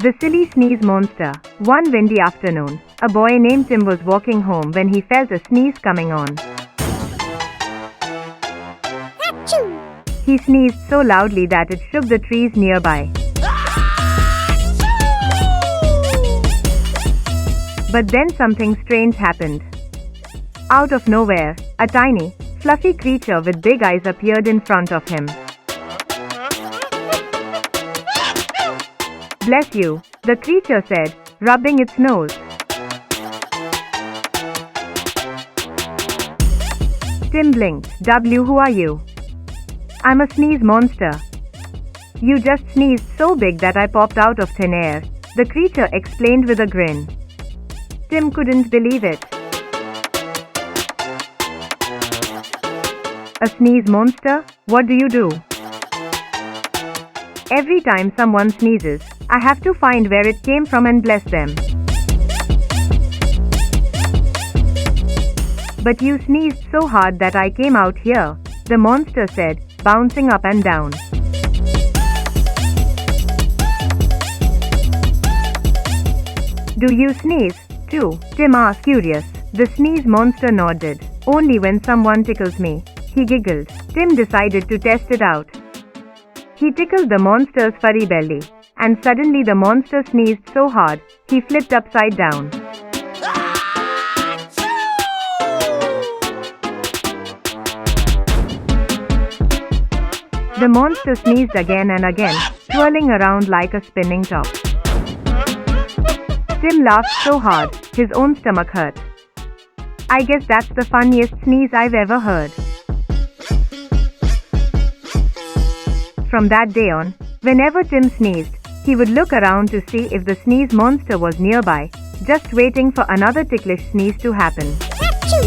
The Silly Sneeze Monster. One windy afternoon, a boy named Tim was walking home when he felt a sneeze coming on. Achoo! He sneezed so loudly that it shook the trees nearby. But then something strange happened. Out of nowhere, a tiny, fluffy creature with big eyes appeared in front of him. "Bless you," the creature said, rubbing its nose. Tim blinked. Who are you?" "I'm a sneeze monster." "You just sneezed so big that I popped out of thin air," the creature explained with a grin. Tim couldn't believe it. "A sneeze monster? What do you do?" "Every time someone sneezes, I have to find where it came from and bless them." "But you sneezed so hard that I came out here," the monster said, bouncing up and down. "Do you sneeze, too?" Tim asked, curious. The sneeze monster nodded. "Only when someone tickles me," he giggled. Tim decided to test it out. He tickled the monster's furry belly, and suddenly the monster sneezed so hard, he flipped upside down. The monster sneezed again and again, twirling around like a spinning top. Tim laughed so hard, his own stomach hurt. "I guess that's the funniest sneeze I've ever heard." From that day on, whenever Tim sneezed, he would look around to see if the sneeze monster was nearby, just waiting for another ticklish sneeze to happen. Achoo!